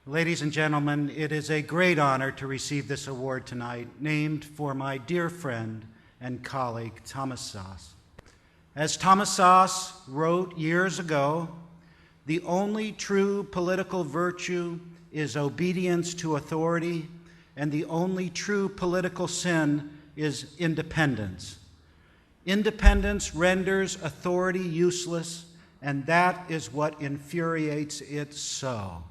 Ladies and gentlemen, it is a great honor to receive this award tonight, named for my dear friend and colleague, Thomas Szasz. As Thomas Szasz wrote years ago, the only true political virtue is obedience to authority, and the only true political sin is independence. Independence renders authority useless, and that is what infuriates it so.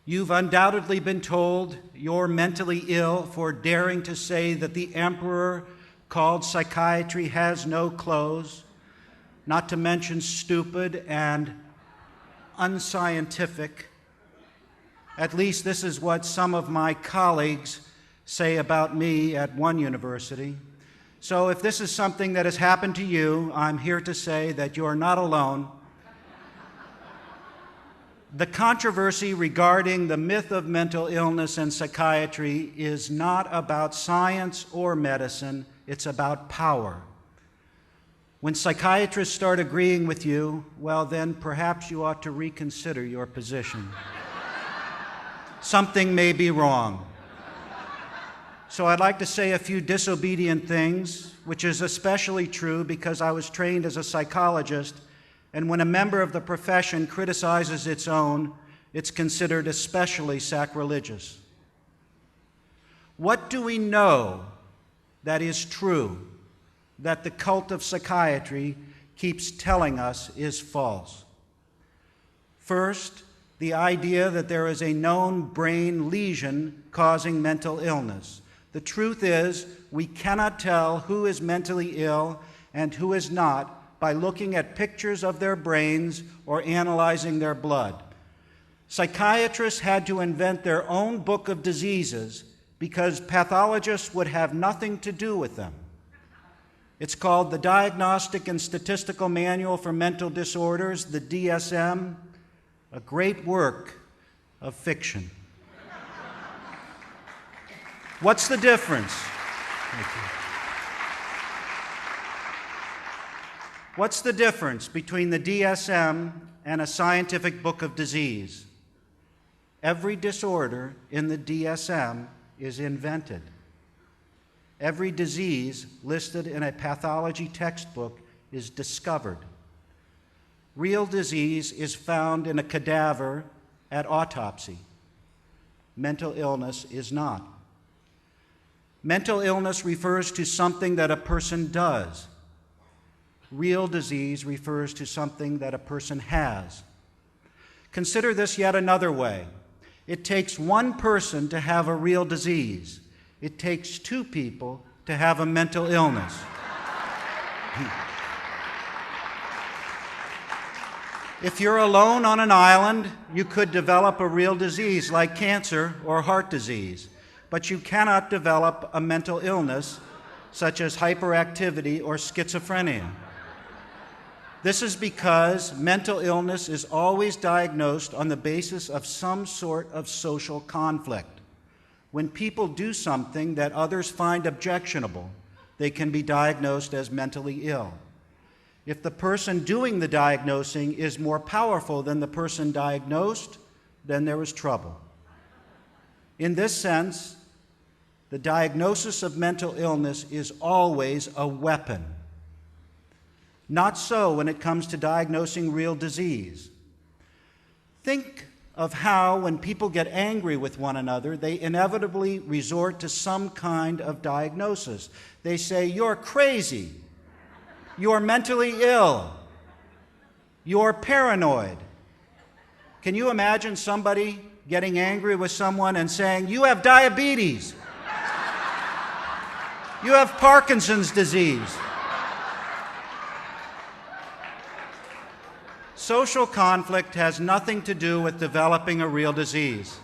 You've undoubtedly been told you're mentally ill for daring to say that the emperor called psychiatry has no clothes, not to mention stupid and unscientific. At least this is what some of my colleagues say about me at one university. So if this is something that has happened to you, I'm here to say that you're not alone. The controversy regarding the myth of mental illness and psychiatry is not about science or medicine, it's about power. When psychiatrists start agreeing with you, well, then perhaps you ought to reconsider your position. Something may be wrong. So I'd like to say a few disobedient things, which is especially true because I was trained as a psychologist, and when a member of the profession criticizes its own, it's considered especially sacrilegious. What do we know that is true, that the cult of psychiatry keeps telling us is false? First, the idea that there is a known brain lesion causing mental illness. The truth is, we cannot tell who is mentally ill and who is not by looking at pictures of their brains or analyzing their blood. Psychiatrists had to invent their own book of diseases because pathologists would have nothing to do with them. It's called the Diagnostic and Statistical Manual for Mental Disorders, the DSM, a great work of fiction. What's the difference? Thank you. What's the difference between the DSM and a scientific book of disease? Every disorder in the DSM is invented. Every disease listed in a pathology textbook is discovered. Real disease is found in a cadaver at autopsy. Mental illness is not. Mental illness refers to something that a person does. Real disease refers to something that a person has. Consider this yet another way. It takes one person to have a real disease. It takes two people to have a mental illness. If you're alone on an island, you could develop a real disease like cancer or heart disease, but you cannot develop a mental illness such as hyperactivity or schizophrenia. This is because mental illness is always diagnosed on the basis of some sort of social conflict. When people do something that others find objectionable, they can be diagnosed as mentally ill. If the person doing the diagnosing is more powerful than the person diagnosed, then there is trouble. In this sense, the diagnosis of mental illness is always a weapon. Not so when it comes to diagnosing real disease. Think of how, when people get angry with one another, they inevitably resort to some kind of diagnosis. They say, "You're crazy. You're mentally ill. You're paranoid." Can you imagine somebody getting angry with someone and saying, "You have diabetes. You have Parkinson's disease"? Social conflict has nothing to do with developing a real disease.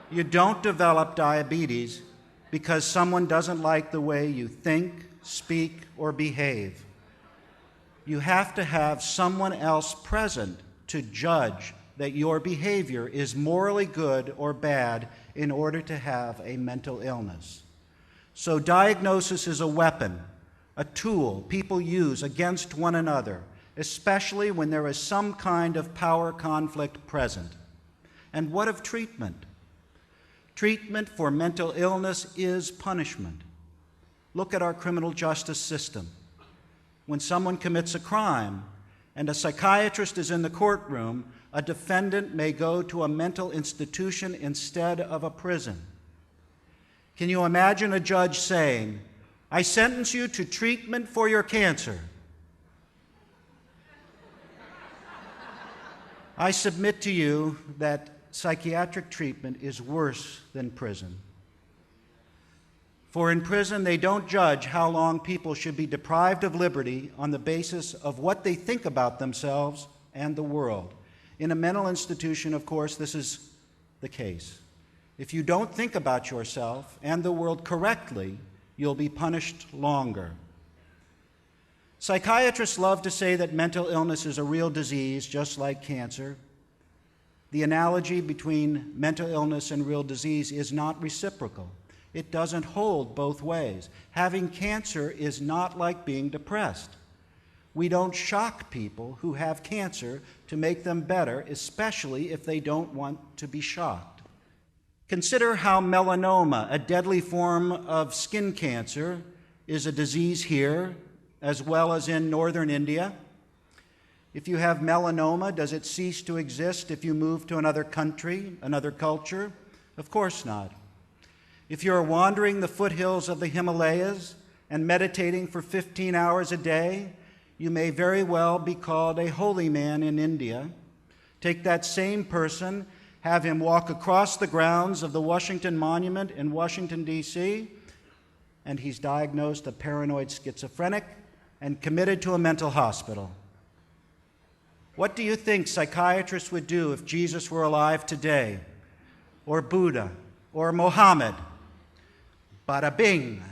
You don't develop diabetes because someone doesn't like the way you think, speak, or behave. You have to have someone else present to judge that your behavior is morally good or bad in order to have a mental illness. So diagnosis is a weapon, a tool people use against one another, especially when there is some kind of power conflict present. And what of treatment? Treatment for mental illness is punishment. Look at our criminal justice system. When someone commits a crime and a psychiatrist is in the courtroom, a defendant may go to a mental institution instead of a prison. Can you imagine a judge saying, "I sentence you to treatment for your cancer"? I submit to you that psychiatric treatment is worse than prison. For in prison, they don't judge how long people should be deprived of liberty on the basis of what they think about themselves and the world. In a mental institution, of course, this is the case. If you don't think about yourself and the world correctly, you'll be punished longer. Psychiatrists love to say that mental illness is a real disease, just like cancer. The analogy between mental illness and real disease is not reciprocal. It doesn't hold both ways. Having cancer is not like being depressed. We don't shock people who have cancer to make them better, especially if they don't want to be shocked. Consider how melanoma, a deadly form of skin cancer, is a disease here as well as in northern India. If you have melanoma, does it cease to exist if you move to another country, another culture? Of course not. If you're wandering the foothills of the Himalayas and meditating for 15 hours a day, you may very well be called a holy man in India. Take that same person, have him walk across the grounds of the Washington Monument in Washington, D.C., and he's diagnosed a paranoid schizophrenic and committed to a mental hospital. What do you think psychiatrists would do if Jesus were alive today, or Buddha, or Mohammed? Bada bing,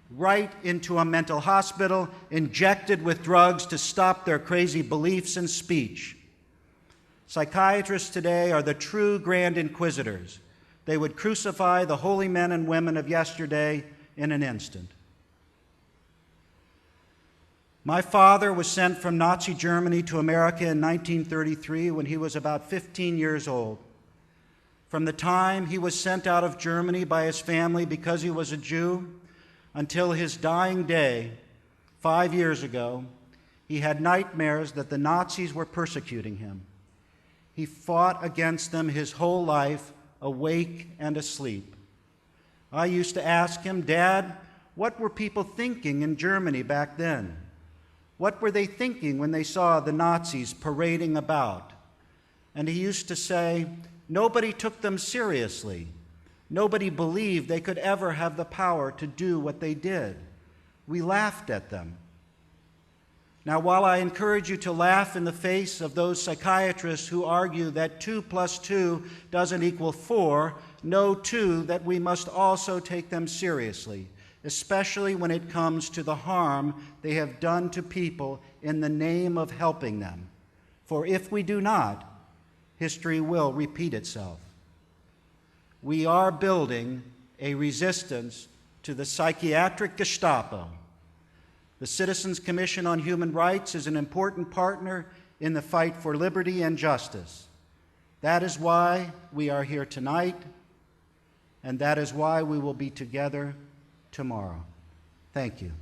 right into a mental hospital, injected with drugs to stop their crazy beliefs and speech. Psychiatrists today are the true grand inquisitors. They would crucify the holy men and women of yesterday in an instant. My father was sent from Nazi Germany to America in 1933 when he was about 15 years old. From the time he was sent out of Germany by his family because he was a Jew until his dying day 5 years ago, he had nightmares that the Nazis were persecuting him. He fought against them his whole life, awake and asleep. I used to ask him, "Dad, what were people thinking in Germany back then? What were they thinking when they saw the Nazis parading about?" And he used to say, "Nobody took them seriously. Nobody believed they could ever have the power to do what they did. We laughed at them." Now, while I encourage you to laugh in the face of those psychiatrists who argue that 2 + 2 doesn't equal 4, know too that we must also take them seriously, especially when it comes to the harm they have done to people in the name of helping them. For if we do not, history will repeat itself. We are building a resistance to the psychiatric Gestapo. The Citizens Commission on Human Rights is an important partner in the fight for liberty and justice. That is why we are here tonight, and that is why we will be together tomorrow. Thank you.